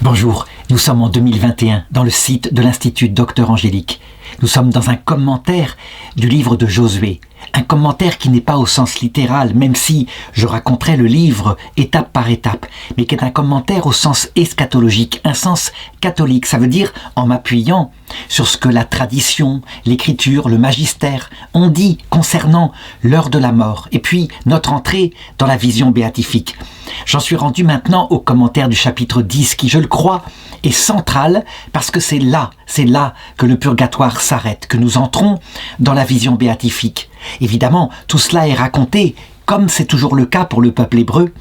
Bonjour, nous sommes en 2021 dans le site de l'Institut Docteur Angélique. Nous sommes dans un commentaire du livre de Josué. Un commentaire qui n'est pas au sens littéral, même si je raconterai le livre étape par étape, mais qui est un commentaire au sens eschatologique, un sens catholique. Ça veut dire en m'appuyant sur ce que la tradition, l'écriture, le magistère ont dit concernant l'heure de la mort, et puis notre entrée dans la vision béatifique. J'en suis rendu maintenant au commentaire du chapitre 10 qui, je le crois, est central parce que c'est là que le purgatoire s'arrête, que nous entrons dans la vision béatifique. Évidemment, tout cela est raconté, comme c'est toujours le cas pour le peuple hébreu,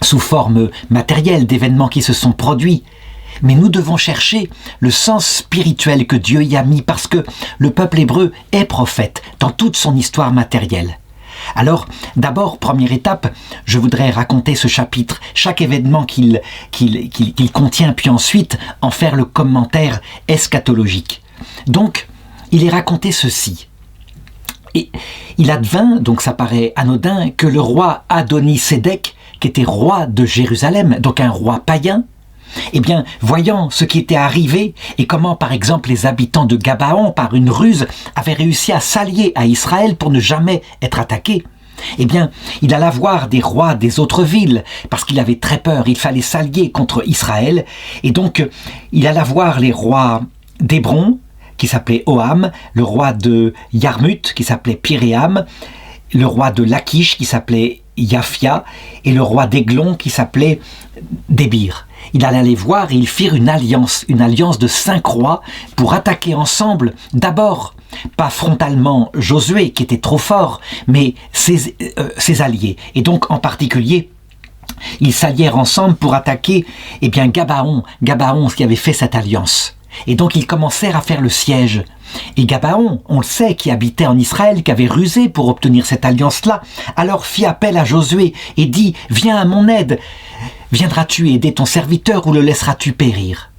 sous forme matérielle d'événements qui se sont produits. Mais nous devons chercher le sens spirituel que Dieu y a mis parce que le peuple hébreu est prophète dans toute son histoire matérielle. Alors, d'abord, première étape, je voudrais raconter ce chapitre, chaque événement qu'il contient, puis ensuite en faire le commentaire eschatologique. Donc, il est raconté ceci. Et il advint, donc ça paraît anodin, que le roi Adoni-Sédek, qui était roi de Jérusalem, donc un roi païen, eh bien, voyant ce qui était arrivé et comment, par exemple, les habitants de Gabaon, par une ruse, avaient réussi à s'allier à Israël pour ne jamais être attaqués, eh bien, il alla voir des rois des autres villes, parce qu'il avait très peur, il fallait s'allier contre Israël, et donc, il alla voir les rois d'Hébron, qui s'appelait Oham, le roi de Yarmut, qui s'appelait Piréam, le roi de Lachish, qui s'appelait Yaphia, et le roi d'Églon, qui s'appelait Débir. Il alla les voir et ils firent une alliance de 5 rois pour attaquer ensemble, d'abord, pas frontalement Josué qui était trop fort, mais ses alliés. Et donc en particulier, ils s'allièrent ensemble pour attaquer Gabaon qui avait fait cette alliance. Et donc ils commencèrent à faire le siège. Et Gabaon, on le sait, qui habitait en Israël, qui avait rusé pour obtenir cette alliance-là, alors fit appel à Josué et dit « Viens à mon aide, viendras-tu aider ton serviteur ou le laisseras-tu périr ?»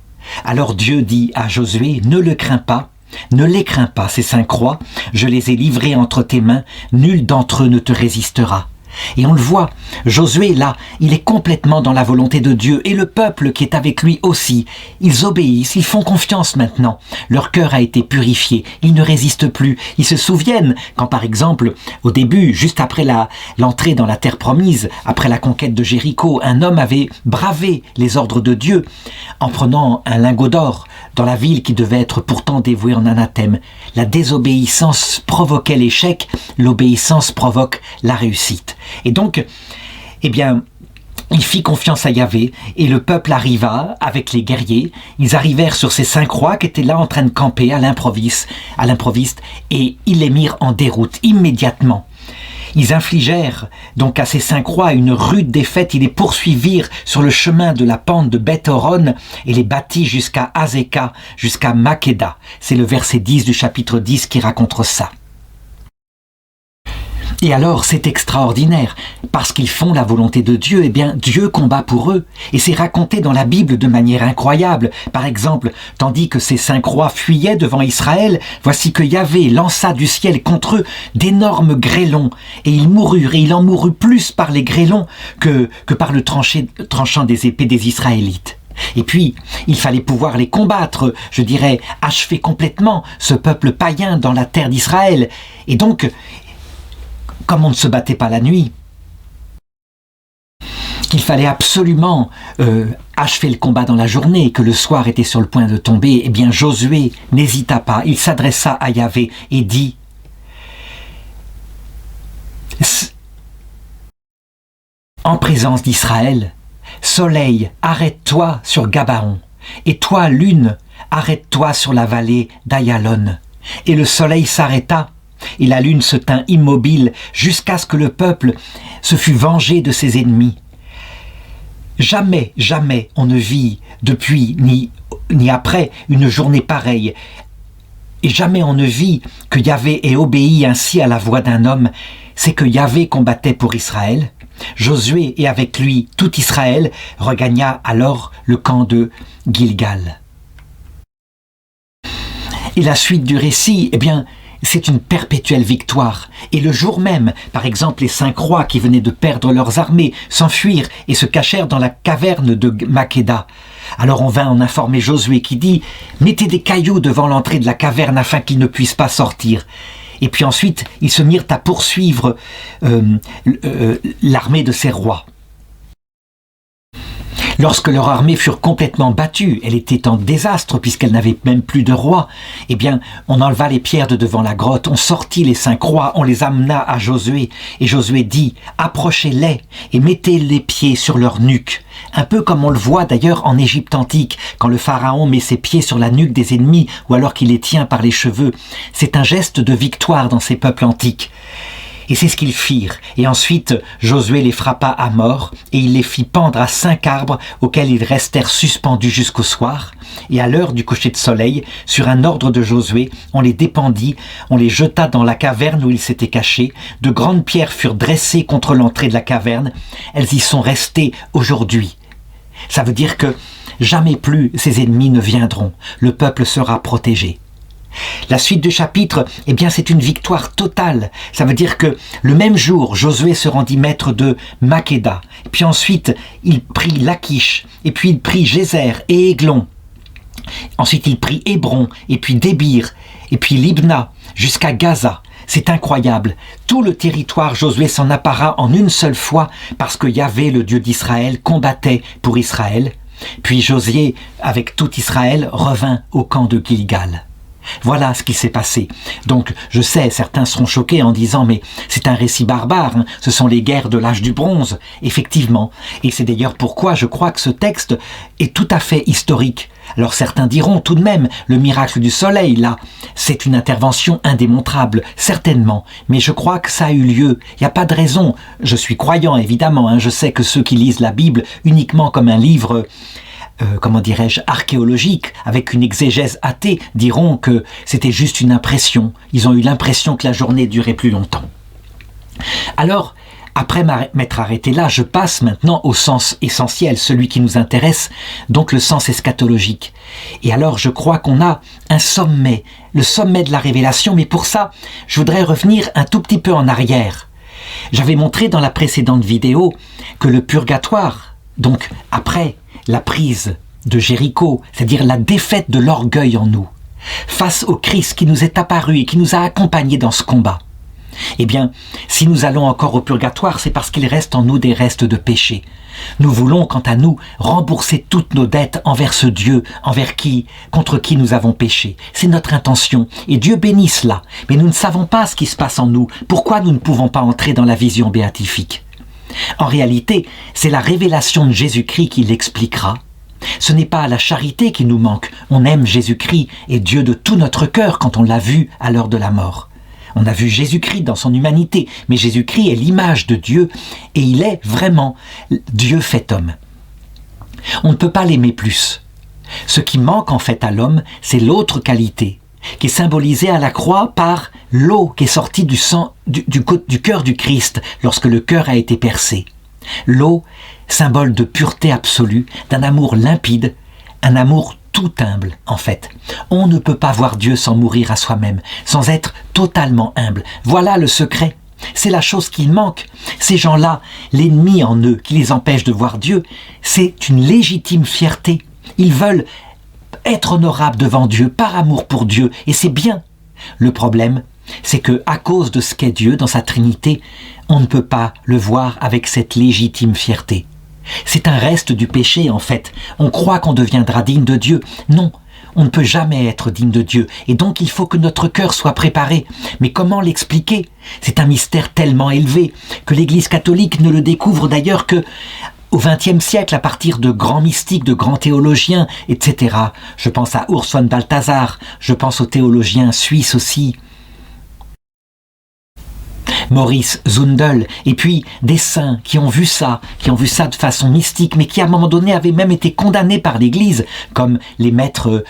Alors Dieu dit à Josué « Ne le crains pas, ne les crains pas, ces 5 rois, je les ai livrés entre tes mains, nul d'entre eux ne te résistera. » Et on le voit, Josué là, il est complètement dans la volonté de Dieu et le peuple qui est avec lui aussi. Ils obéissent, ils font confiance maintenant. Leur cœur a été purifié, ils ne résistent plus. Ils se souviennent quand par exemple, au début, juste après l'entrée dans la terre promise, après la conquête de Jéricho, un homme avait bravé les ordres de Dieu en prenant un lingot d'or dans la ville qui devait être pourtant dévouée en anathème. La désobéissance provoquait l'échec, l'obéissance provoque la réussite. Et donc, il fit confiance à Yahvé et le peuple arriva avec les guerriers. Ils arrivèrent sur ces 5 rois qui étaient là en train de camper à l'improviste et ils les mirent en déroute immédiatement. Ils infligèrent donc à ces 5 rois une rude défaite. Ils les poursuivirent sur le chemin de la pente de Beth-Horon et les battit jusqu'à Azekah, jusqu'à Makeda. C'est le verset 10 du chapitre 10 qui raconte ça. Et alors, c'est extraordinaire, parce qu'ils font la volonté de Dieu, Dieu combat pour eux. Et c'est raconté dans la Bible de manière incroyable. Par exemple, tandis que ces 5 rois fuyaient devant Israël, voici que Yahvé lança du ciel contre eux d'énormes grêlons. Et ils moururent, et il en mourut plus par les grêlons que par le tranchant des épées des Israélites. Et puis, il fallait pouvoir les combattre, je dirais, achever complètement ce peuple païen dans la terre d'Israël. Et donc, comme on ne se battait pas la nuit, qu'il fallait absolument achever le combat dans la journée et que le soir était sur le point de tomber, Josué n'hésita pas, il s'adressa à Yahvé et dit « En présence d'Israël, soleil, arrête-toi sur Gabaon, et toi, lune, arrête-toi sur la vallée d'Ayalon. » Et le soleil s'arrêta, et la lune se tint immobile jusqu'à ce que le peuple se fût vengé de ses ennemis. Jamais, jamais on ne vit depuis ni après une journée pareille. Et jamais on ne vit que Yahvé ait obéi ainsi à la voix d'un homme. C'est que Yahvé combattait pour Israël. Josué et avec lui tout Israël regagna alors le camp de Gilgal. Et la suite du récit, c'est une perpétuelle victoire. Et le jour même, par exemple, les 5 rois qui venaient de perdre leurs armées s'enfuirent et se cachèrent dans la caverne de Makeda. Alors on vint en informer Josué qui dit « Mettez des cailloux devant l'entrée de la caverne afin qu'ils ne puissent pas sortir. » Et puis ensuite, ils se mirent à poursuivre l'armée de ces rois. Lorsque leur armée furent complètement battue, elle était en désastre puisqu'elle n'avait même plus de roi, eh bien, on enleva les pierres de devant la grotte, on sortit les 5 rois, on les amena à Josué, et Josué dit « Approchez-les et mettez les pieds sur leur nuque ». Un peu comme on le voit d'ailleurs en Égypte antique, quand le pharaon met ses pieds sur la nuque des ennemis ou alors qu'il les tient par les cheveux. C'est un geste de victoire dans ces peuples antiques. Et c'est ce qu'ils firent. Et ensuite, Josué les frappa à mort, et il les fit pendre à 5 arbres auxquels ils restèrent suspendus jusqu'au soir. Et à l'heure du coucher de soleil, sur un ordre de Josué, on les dépendit, on les jeta dans la caverne où ils s'étaient cachés. De grandes pierres furent dressées contre l'entrée de la caverne. Elles y sont restées aujourd'hui. Ça veut dire que jamais plus ces ennemis ne viendront. Le peuple sera protégé. La suite du chapitre, eh bien, c'est une victoire totale. Ça veut dire que le même jour, Josué se rendit maître de Makeda. Puis ensuite, il prit Lachish. Et puis il prit Gézer et Églon. Ensuite, il prit Hébron. Et puis Débir. Et puis Libna. Jusqu'à Gaza. C'est incroyable. Tout le territoire, Josué s'en appara en une seule fois parce que Yahvé, le Dieu d'Israël, combattait pour Israël. Puis Josué, avec tout Israël, revint au camp de Gilgal. Voilà ce qui s'est passé. Donc, je sais, certains seront choqués en disant « mais c'est un récit barbare, hein, ce sont les guerres de l'âge du bronze ». Effectivement, et c'est d'ailleurs pourquoi je crois que ce texte est tout à fait historique. Alors certains diront tout de même, le miracle du soleil, là, c'est une intervention indémontrable, certainement, mais je crois que ça a eu lieu, il n'y a pas de raison. Je suis croyant, évidemment, hein, je sais que ceux qui lisent la Bible uniquement comme un livre... comment dirais-je, archéologique, avec une exégèse athée, diront que c'était juste une impression. Ils ont eu l'impression que la journée durait plus longtemps. Alors, après m'être arrêté là, je passe maintenant au sens essentiel, celui qui nous intéresse, donc le sens eschatologique. Et alors, je crois qu'on a un sommet, le sommet de la révélation, mais pour ça, je voudrais revenir un tout petit peu en arrière. J'avais montré dans la précédente vidéo que le purgatoire, donc après la prise de Jéricho, c'est-à-dire la défaite de l'orgueil en nous, face au Christ qui nous est apparu et qui nous a accompagnés dans ce combat. Eh bien, si nous allons encore au purgatoire, c'est parce qu'il reste en nous des restes de péché. Nous voulons, quant à nous, rembourser toutes nos dettes envers ce Dieu, contre qui nous avons péché. C'est notre intention, et Dieu bénit cela. Mais nous ne savons pas ce qui se passe en nous. Pourquoi nous ne pouvons pas entrer dans la vision béatifique ? En réalité, c'est la révélation de Jésus-Christ qui l'expliquera. Ce n'est pas la charité qui nous manque. On aime Jésus-Christ et Dieu de tout notre cœur quand on l'a vu à l'heure de la mort. On a vu Jésus-Christ dans son humanité, mais Jésus-Christ est l'image de Dieu et il est vraiment Dieu fait homme. On ne peut pas l'aimer plus. Ce qui manque en fait à l'homme, c'est l'autre qualité, qui est symbolisée à la croix par l'eau qui est sortie du sang du cœur du Christ lorsque le cœur a été percé. L'eau, symbole de pureté absolue, d'un amour limpide, un amour tout humble en fait. On ne peut pas voir Dieu sans mourir à soi-même, sans être totalement humble. Voilà le secret. C'est la chose qui manque. Ces gens-là, l'ennemi en eux qui les empêche de voir Dieu, c'est une légitime fierté. Ils veulent être honorables devant Dieu, par amour pour Dieu, et c'est bien. Le problème, c'est que à cause de ce qu'est Dieu dans sa Trinité, on ne peut pas le voir avec cette légitime fierté. C'est un reste du péché en fait. On croit qu'on deviendra digne de Dieu. Non, on ne peut jamais être digne de Dieu. Et donc il faut que notre cœur soit préparé. Mais comment l'expliquer ? C'est un mystère tellement élevé que l'Église catholique ne le découvre d'ailleurs que au XXe siècle, à partir de grands mystiques, de grands théologiens, etc. Je pense à Urs von Balthasar, je pense aux théologiens suisses aussi. Maurice Zundel, et puis des saints qui ont vu ça de façon mystique, mais qui à un moment donné avaient même été condamnés par l'Église, comme les maîtres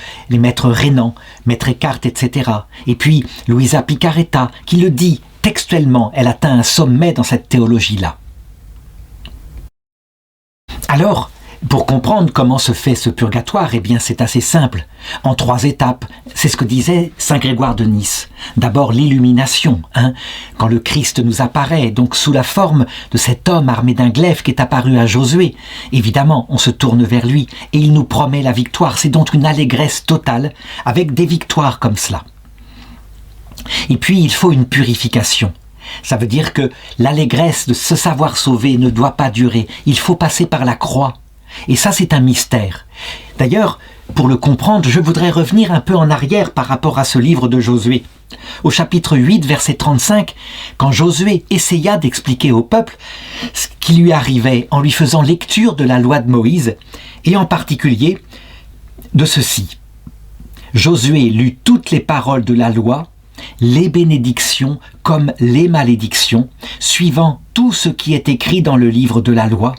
Rénan, Maître Eckhart, etc. Et puis Luisa Picaretta, qui le dit textuellement, elle atteint un sommet dans cette théologie-là. Alors, Pour comprendre comment se fait ce purgatoire, eh bien c'est assez simple, en 3 étapes. C'est ce que disait saint Grégoire de Nice. D'abord l'illumination, quand le Christ nous apparaît, donc sous la forme de cet homme armé d'un glaive qui est apparu à Josué. Évidemment, on se tourne vers lui et il nous promet la victoire. C'est donc une allégresse totale avec des victoires comme cela. Et puis il faut une purification. Ça veut dire que l'allégresse de se savoir sauvé ne doit pas durer. Il faut passer par la croix. Et ça, c'est un mystère. D'ailleurs, pour le comprendre, je voudrais revenir un peu en arrière par rapport à ce livre de Josué. Au chapitre 8, verset 35, quand Josué essaya d'expliquer au peuple ce qui lui arrivait en lui faisant lecture de la loi de Moïse, et en particulier de ceci. Josué lut toutes les paroles de la loi, les bénédictions comme les malédictions, suivant tout ce qui est écrit dans le livre de la loi.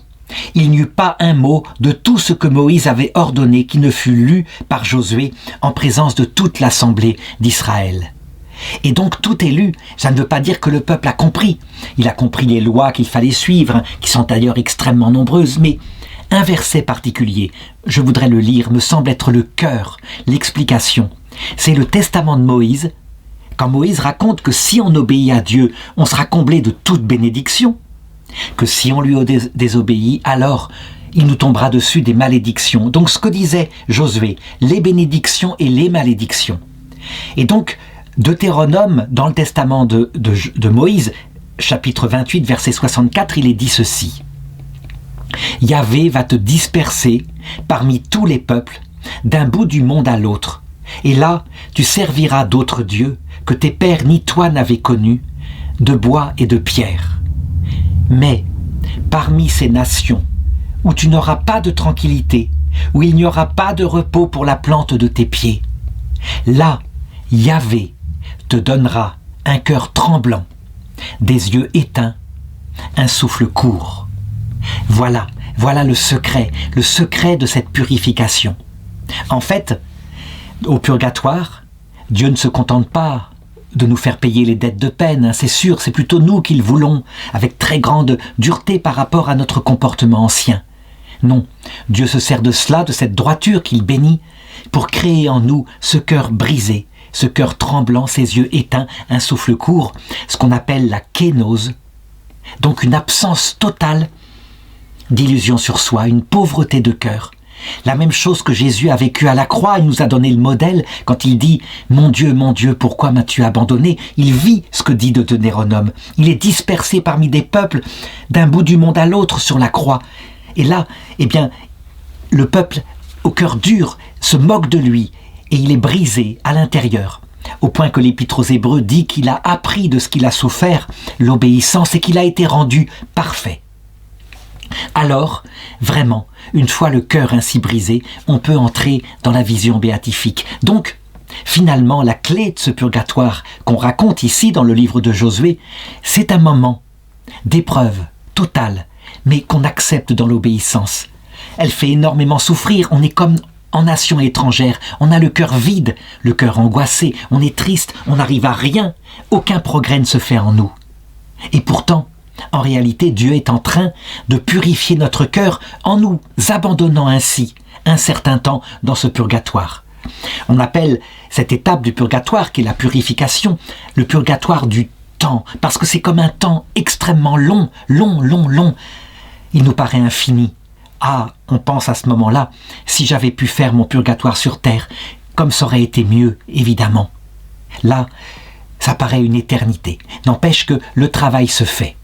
Il n'y eut pas un mot de tout ce que Moïse avait ordonné qui ne fût lu par Josué en présence de toute l'assemblée d'Israël. Et donc tout est lu. Ça ne veut pas dire que le peuple a compris. Il a compris les lois qu'il fallait suivre, qui sont d'ailleurs extrêmement nombreuses, mais un verset particulier, je voudrais le lire, me semble être le cœur, l'explication. C'est le testament de Moïse, quand Moïse raconte que si on obéit à Dieu, on sera comblé de toute bénédiction, que si on lui désobéit, alors il nous tombera dessus des malédictions. Donc ce que disait Josué, les bénédictions et les malédictions. Et donc, Deutéronome, dans le testament de Moïse, chapitre 28, verset 64, il est dit ceci. « Yahvé va te disperser parmi tous les peuples, d'un bout du monde à l'autre. Et là, tu serviras d'autres dieux que tes pères ni toi n'avaient connus, de bois et de pierre. Mais parmi ces nations, où tu n'auras pas de tranquillité, où il n'y aura pas de repos pour la plante de tes pieds, là, Yahvé te donnera un cœur tremblant, des yeux éteints, un souffle court. » Voilà le secret de cette purification. En fait, au purgatoire, Dieu ne se contente pas de nous faire payer les dettes de peine, c'est sûr, c'est plutôt nous qui le voulons, avec très grande dureté par rapport à notre comportement ancien. Non, Dieu se sert de cela, de cette droiture qu'il bénit, pour créer en nous ce cœur brisé, ce cœur tremblant, ses yeux éteints, un souffle court, ce qu'on appelle la kénose, donc une absence totale d'illusion sur soi, une pauvreté de cœur. La même chose que Jésus a vécu à la croix, il nous a donné le modèle quand il dit « Mon Dieu, pourquoi m'as-tu abandonné ?» Il vit ce que dit Deutéronome. Il est dispersé parmi des peuples d'un bout du monde à l'autre sur la croix. Et là, eh bien, le peuple au cœur dur se moque de lui et il est brisé à l'intérieur. Au point que l'Épître aux Hébreux dit qu'il a appris de ce qu'il a souffert, l'obéissance, et qu'il a été rendu parfait. Alors, vraiment, une fois le cœur ainsi brisé, on peut entrer dans la vision béatifique. Donc, finalement, la clé de ce purgatoire qu'on raconte ici dans le livre de Josué, c'est un moment d'épreuve totale, mais qu'on accepte dans l'obéissance. Elle fait énormément souffrir, on est comme en nation étrangère, on a le cœur vide, le cœur angoissé, on est triste, on n'arrive à rien, aucun progrès ne se fait en nous. Et pourtant, en réalité, Dieu est en train de purifier notre cœur en nous abandonnant ainsi un certain temps dans ce purgatoire. On appelle cette étape du purgatoire, qui est la purification, le purgatoire du temps, parce que c'est comme un temps extrêmement long. Il nous paraît infini. Ah, on pense à ce moment-là, si j'avais pu faire mon purgatoire sur terre, comme ça aurait été mieux, évidemment. Là, ça paraît une éternité. N'empêche que le travail se fait.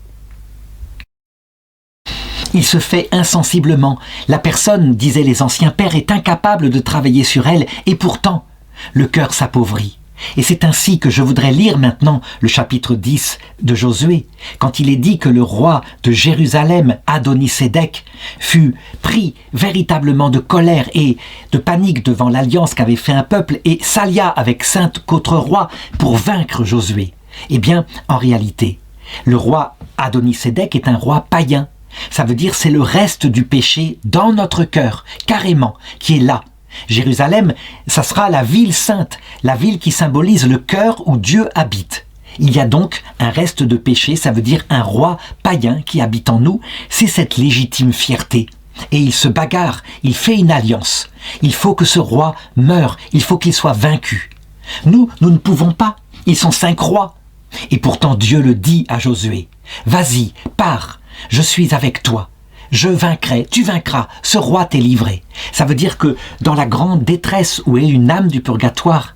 Il se fait insensiblement. La personne, disaient les anciens pères, est incapable de travailler sur elle, et pourtant, le cœur s'appauvrit. Et c'est ainsi que je voudrais lire maintenant le chapitre 10 de Josué, quand il est dit que le roi de Jérusalem, Adoni-Sédec, fut pris véritablement de colère et de panique devant l'alliance qu'avait fait un peuple et s'allia avec 5 autres rois pour vaincre Josué. Eh bien, en réalité, le roi Adoni-Sédec est un roi païen. Ça veut dire c'est le reste du péché dans notre cœur, carrément, qui est là. Jérusalem, ça sera la ville sainte, la ville qui symbolise le cœur où Dieu habite. Il y a donc un reste de péché, ça veut dire un roi païen qui habite en nous, c'est cette légitime fierté. et il se bagarre, il fait une alliance. Il faut que ce roi meure, il faut qu'il soit vaincu. Nous ne pouvons pas, ils sont 5 rois. Et pourtant Dieu le dit à Josué, « Vas-y, pars, je suis avec toi. Je vaincrai, tu vaincras, ce roi t'est livré. » Ça veut dire que dans la grande détresse où est une âme du purgatoire,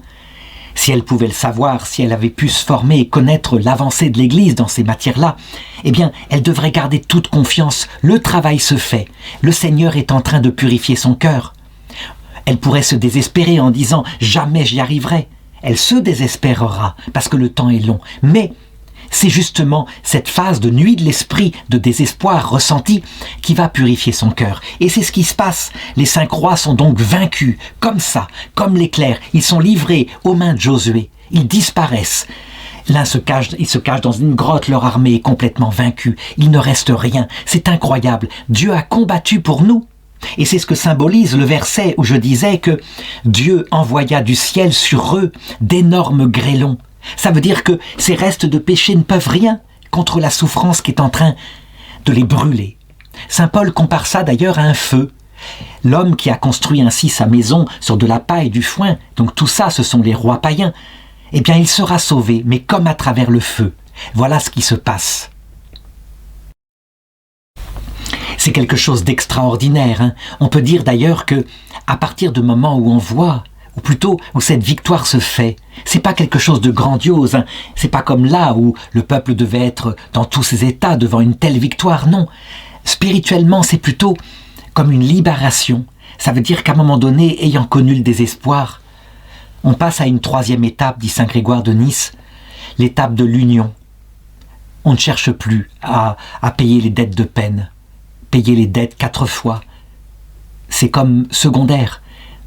si elle pouvait le savoir, si elle avait pu se former et connaître l'avancée de l'Église dans ces matières-là, eh bien, elle devrait garder toute confiance. Le travail se fait. Le Seigneur est en train de purifier son cœur. Elle pourrait se désespérer en disant « Jamais j'y arriverai ». Elle se désespérera parce que le temps est long. Mais c'est justement cette phase de nuit de l'esprit, de désespoir ressenti, qui va purifier son cœur. Et c'est ce qui se passe. Les 5 rois sont donc vaincus, comme ça, comme l'éclair. Ils sont livrés aux mains de Josué. Ils disparaissent. L'un se cache, il se cache dans une grotte, leur armée est complètement vaincue. Il ne reste rien. C'est incroyable. Dieu a combattu pour nous. Et c'est ce que symbolise le verset où je disais que Dieu envoya du ciel sur eux d'énormes grêlons. Ça veut dire que ces restes de péché ne peuvent rien contre la souffrance qui est en train de les brûler. Saint Paul compare ça d'ailleurs à un feu. L'homme qui a construit ainsi sa maison sur de la paille et du foin, donc tout ça ce sont les rois païens, eh bien il sera sauvé, mais comme à travers le feu. Voilà ce qui se passe. C'est quelque chose d'extraordinaire. Hein. On peut dire d'ailleurs que, à partir du moment où on voit, ou plutôt où cette victoire se fait, c'est pas quelque chose de grandiose. Hein. C'est pas comme là où le peuple devait être dans tous ses états devant une telle victoire. Non. Spirituellement, c'est plutôt comme une libération. Ça veut dire qu'à un moment donné, ayant connu le désespoir, on passe à une 3e étape, dit saint Grégoire de Nice, l'étape de l'union. On ne cherche plus à payer les dettes de peine. Payer les dettes 4 fois, c'est comme secondaire.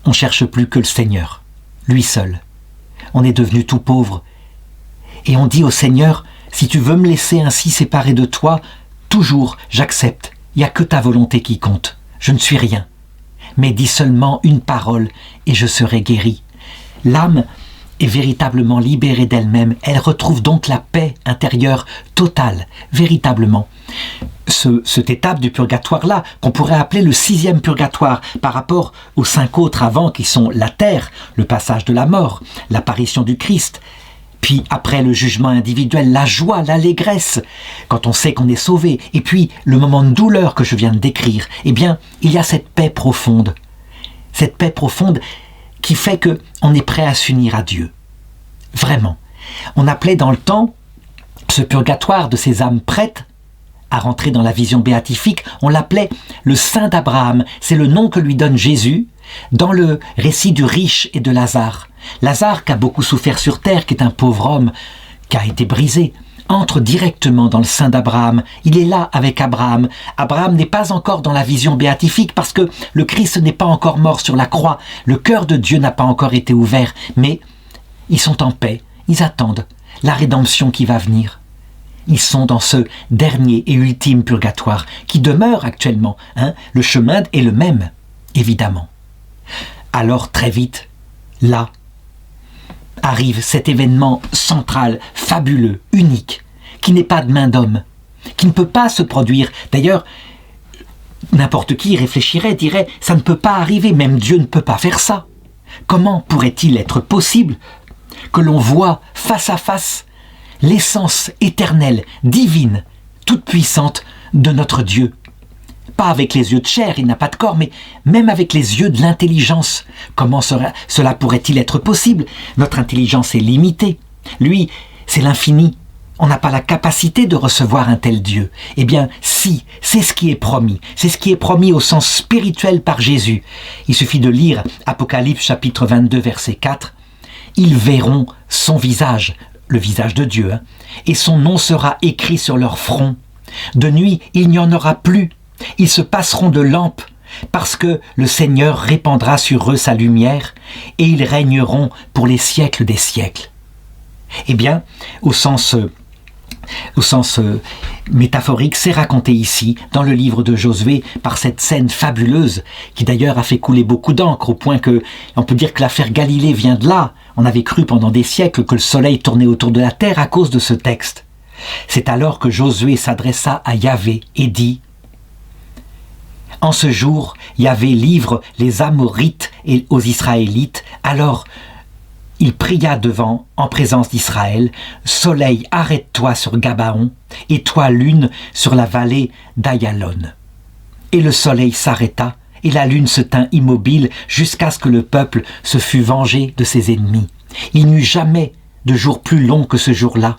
On ne cherche plus que le Seigneur, lui seul. On est devenu tout pauvre. Et on dit au Seigneur, si tu veux me laisser ainsi séparé de toi, toujours j'accepte. Il n'y a que ta volonté qui compte. Je ne suis rien. Mais dis seulement une parole et je serai guéri. L'âme est véritablement libérée d'elle-même. Elle retrouve donc la paix intérieure totale, véritablement. Cette étape du purgatoire-là, qu'on pourrait appeler le 6e purgatoire, par rapport aux 5 autres avant qui sont la terre, le passage de la mort, l'apparition du Christ, puis après le jugement individuel, la joie, l'allégresse, quand on sait qu'on est sauvé, et puis le moment de douleur que je viens de décrire, eh bien, il y a cette paix profonde qui fait qu'on est prêt à s'unir à Dieu. Vraiment. On appelait dans le temps ce purgatoire de ces âmes prêtes à rentrer dans la vision béatifique, on l'appelait le Saint d'Abraham. C'est le nom que lui donne Jésus dans le récit du riche et de Lazare. Lazare, qui a beaucoup souffert sur terre, qui est un pauvre homme, qui a été brisé, entre directement dans le Saint d'Abraham. Il est là avec Abraham. Abraham n'est pas encore dans la vision béatifique parce que le Christ n'est pas encore mort sur la croix. Le cœur de Dieu n'a pas encore été ouvert, mais ils sont en paix, ils attendent la rédemption qui va venir. Ils sont dans ce dernier et ultime purgatoire qui demeure actuellement. Hein. Le chemin est le même, évidemment. Alors très vite, là, arrive cet événement central, fabuleux, unique, qui n'est pas de main d'homme, qui ne peut pas se produire. D'ailleurs, n'importe qui réfléchirait, dirait « ça ne peut pas arriver, même Dieu ne peut pas faire ça ». Comment pourrait-il être possible que l'on voit face à face l'essence éternelle, divine, toute puissante de notre Dieu? Pas avec les yeux de chair, il n'a pas de corps, mais même avec les yeux de l'intelligence. Comment cela pourrait-il être possible? Notre intelligence est limitée. Lui, c'est l'infini. On n'a pas la capacité de recevoir un tel Dieu. Eh bien, si, c'est ce qui est promis. C'est ce qui est promis au sens spirituel par Jésus. Il suffit de lire Apocalypse chapitre 22, verset 4. Ils verront son visage, le visage de Dieu, hein, et son nom sera écrit sur leur front. De nuit, il n'y en aura plus. Ils se passeront de lampes, parce que le Seigneur répandra sur eux sa lumière, et ils régneront pour les siècles des siècles. Eh bien, au sens métaphorique, c'est raconté ici, dans le livre de Josué, par cette scène fabuleuse, qui d'ailleurs a fait couler beaucoup d'encre, au point que on peut dire que l'affaire Galilée vient de là. On avait cru pendant des siècles que le soleil tournait autour de la terre à cause de ce texte. C'est alors que Josué s'adressa à Yahvé et dit En ce jour, Yahvé livre les Amorites et aux Israélites. Alors, il pria en présence d'Israël, « Soleil, arrête-toi sur Gabaon, et toi, lune, sur la vallée d'Ayalon. » Et le soleil s'arrêta, et la lune se tint immobile jusqu'à ce que le peuple se fût vengé de ses ennemis. Il n'y eut jamais de jour plus long que ce jour-là.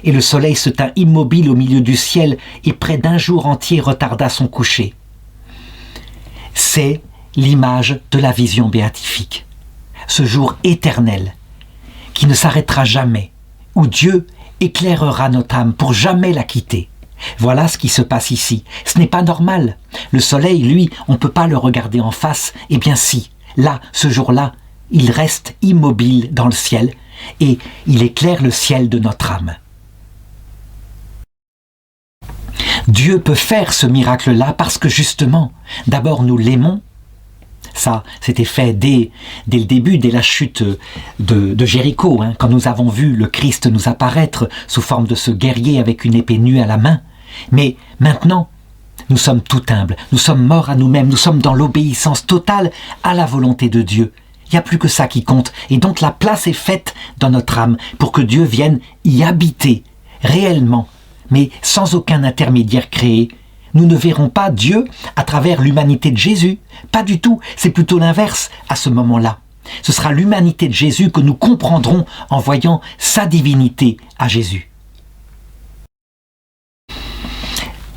Et le soleil se tint immobile au milieu du ciel, et près d'un jour entier retarda son coucher. C'est l'image de la vision béatifique. Ce jour éternel, qui ne s'arrêtera jamais, où Dieu éclairera notre âme pour jamais la quitter. Voilà ce qui se passe ici. Ce n'est pas normal. Le soleil, lui, on ne peut pas le regarder en face. Eh bien si, là, ce jour-là, il reste immobile dans le ciel et il éclaire le ciel de notre âme. Dieu peut faire ce miracle-là parce que justement, d'abord nous l'aimons. Ça, c'était fait dès le début, dès la chute de Jéricho, quand nous avons vu le Christ nous apparaître sous forme de ce guerrier avec une épée nue à la main. Mais maintenant, nous sommes tout humbles, nous sommes morts à nous-mêmes, nous sommes dans l'obéissance totale à la volonté de Dieu. Il n'y a plus que ça qui compte. Et donc la place est faite dans notre âme pour que Dieu vienne y habiter réellement, mais sans aucun intermédiaire créé. Nous ne verrons pas Dieu à travers l'humanité de Jésus. Pas du tout, c'est plutôt l'inverse à ce moment-là. Ce sera l'humanité de Jésus que nous comprendrons en voyant sa divinité à Jésus.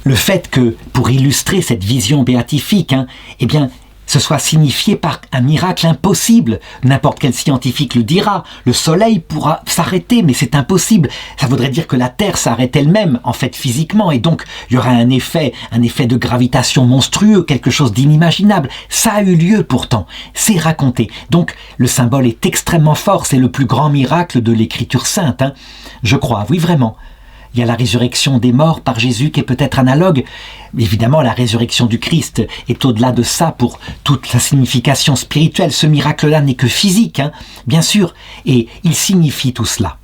Le fait que, pour illustrer cette vision béatifique, eh bien, ce soit signifié par un miracle impossible. N'importe quel scientifique le dira. Le soleil pourra s'arrêter, mais c'est impossible. Ça voudrait dire que la Terre s'arrête elle-même, en fait, physiquement. Et donc, il y aura un effet de gravitation monstrueux, quelque chose d'inimaginable. Ça a eu lieu pourtant. C'est raconté. Donc, le symbole est extrêmement fort. C'est le plus grand miracle de l'Écriture sainte. Je crois, oui, vraiment. Il y a la résurrection des morts par Jésus qui est peut-être analogue. Évidemment, la résurrection du Christ est au-delà de ça pour toute sa signification spirituelle. Ce miracle-là n'est que physique, bien sûr, et il signifie tout cela.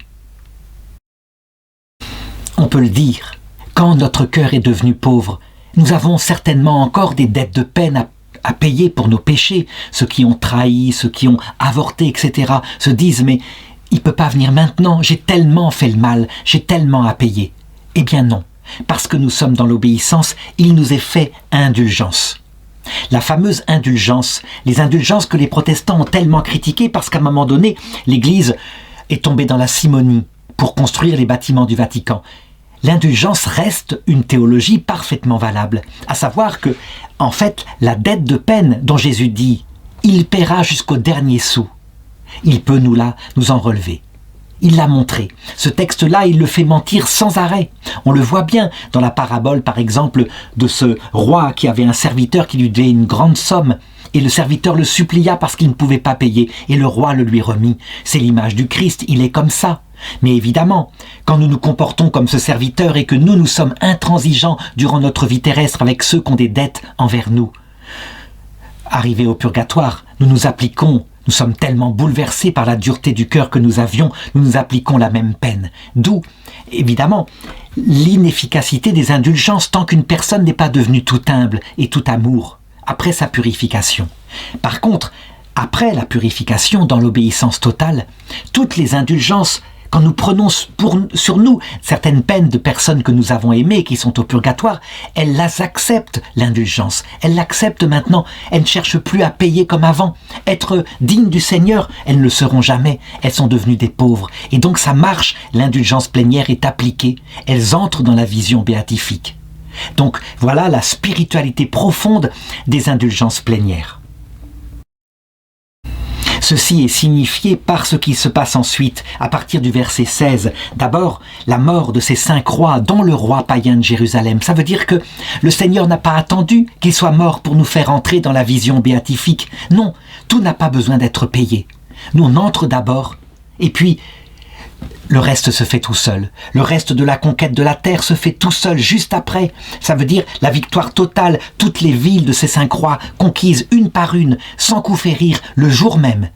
On peut le dire, quand notre cœur est devenu pauvre, nous avons certainement encore des dettes de peine à payer pour nos péchés. Ceux qui ont trahi, ceux qui ont avorté, etc. se disent « mais il ne peut pas venir maintenant, j'ai tellement fait le mal, j'ai tellement à payer. » Eh bien non, parce que nous sommes dans l'obéissance, il nous est fait indulgence. La fameuse indulgence, les indulgences que les protestants ont tellement critiquées parce qu'à un moment donné, l'Église est tombée dans la simonie pour construire les bâtiments du Vatican. L'indulgence reste une théologie parfaitement valable, à savoir que, en fait, la dette de peine dont Jésus dit « il paiera jusqu'au dernier sou », il peut nous en relever. Il l'a montré. Ce texte-là, il le fait mentir sans arrêt. On le voit bien dans la parabole, par exemple, de ce roi qui avait un serviteur qui lui devait une grande somme. Et le serviteur le supplia parce qu'il ne pouvait pas payer. Et le roi le lui remit. C'est l'image du Christ, il est comme ça. Mais évidemment, quand nous nous comportons comme ce serviteur et que nous sommes intransigeants durant notre vie terrestre avec ceux qui ont des dettes envers nous, arrivés au purgatoire, nous sommes tellement bouleversés par la dureté du cœur que nous avions, nous appliquons la même peine. D'où, évidemment, l'inefficacité des indulgences tant qu'une personne n'est pas devenue tout humble et tout amour, après sa purification. Par contre, après la purification, dans l'obéissance totale, toutes les indulgences, quand nous prenons sur nous certaines peines de personnes que nous avons aimées, qui sont au purgatoire, elles las acceptent, l'indulgence. Elles l'acceptent maintenant. Elles ne cherchent plus à payer comme avant. Être dignes du Seigneur, elles ne le seront jamais. Elles sont devenues des pauvres. Et donc ça marche, l'indulgence plénière est appliquée. Elles entrent dans la vision béatifique. Donc voilà la spiritualité profonde des indulgences plénières. Ceci est signifié par ce qui se passe ensuite, à partir du verset 16. D'abord, la mort de ces 5 rois, dont le roi païen de Jérusalem. Ça veut dire que le Seigneur n'a pas attendu qu'il soit mort pour nous faire entrer dans la vision béatifique. Non, tout n'a pas besoin d'être payé. Nous, on entre d'abord, et puis le reste se fait tout seul. Le reste de la conquête de la terre se fait tout seul, juste après. Ça veut dire la victoire totale, toutes les villes de ces 5 rois, conquises une par une, sans coup férir, le jour même.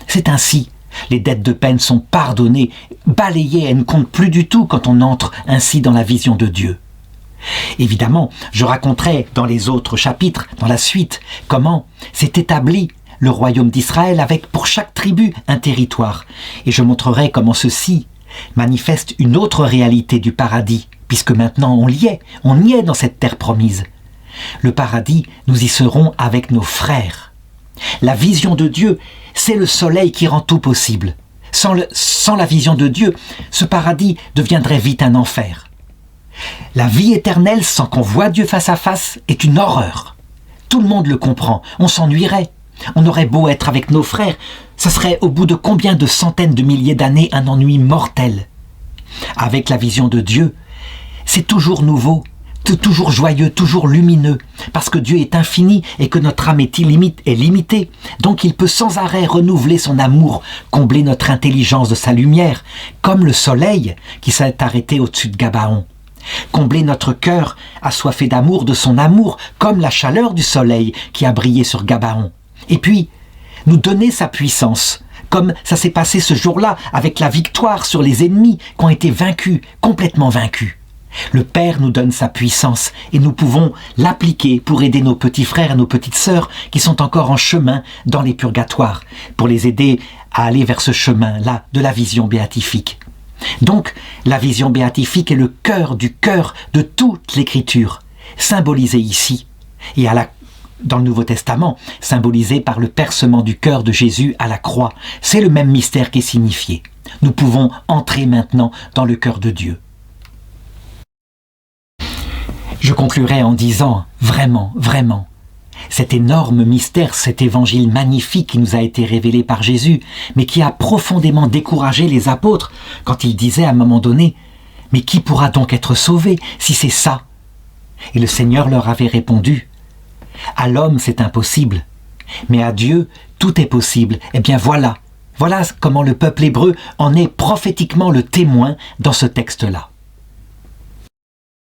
C'est ainsi. Les dettes de peine sont pardonnées, balayées, elles ne comptent plus du tout quand on entre ainsi dans la vision de Dieu. Évidemment, je raconterai dans les autres chapitres, dans la suite, comment s'est établi le royaume d'Israël avec pour chaque tribu un territoire. Et je montrerai comment ceci manifeste une autre réalité du paradis, puisque maintenant on y est dans cette terre promise. Le paradis, nous y serons avec nos frères. La vision de Dieu, c'est le soleil qui rend tout possible. Sans la vision de Dieu, ce paradis deviendrait vite un enfer. La vie éternelle sans qu'on voit Dieu face à face est une horreur. Tout le monde le comprend, on s'ennuierait. On aurait beau être avec nos frères, ça serait au bout de combien de centaines de milliers d'années un ennui mortel. Avec la vision de Dieu, c'est toujours nouveau, toujours joyeux, toujours lumineux, parce que Dieu est infini et que notre âme est limitée. Donc il peut sans arrêt renouveler son amour, combler notre intelligence de sa lumière, comme le soleil qui s'est arrêté au-dessus de Gabaon. Combler notre cœur assoiffé d'amour de son amour, comme la chaleur du soleil qui a brillé sur Gabaon. Et puis, nous donner sa puissance, comme ça s'est passé ce jour-là avec la victoire sur les ennemis qui ont été vaincus, complètement vaincus. Le Père nous donne sa puissance et nous pouvons l'appliquer pour aider nos petits frères et nos petites sœurs qui sont encore en chemin dans les purgatoires, pour les aider à aller vers ce chemin-là de la vision béatifique. Donc, la vision béatifique est le cœur de toute l'Écriture, symbolisée ici et dans le Nouveau Testament, symbolisé par le percement du cœur de Jésus à la croix. C'est le même mystère qui est signifié. Nous pouvons entrer maintenant dans le cœur de Dieu. Je conclurai en disant, vraiment, cet énorme mystère, cet évangile magnifique qui nous a été révélé par Jésus, mais qui a profondément découragé les apôtres quand ils disaient à un moment donné « Mais qui pourra donc être sauvé si c'est ça ?» Et le Seigneur leur avait répondu « À l'homme c'est impossible, mais à Dieu tout est possible. » Eh bien voilà comment le peuple hébreu en est prophétiquement le témoin dans ce texte-là.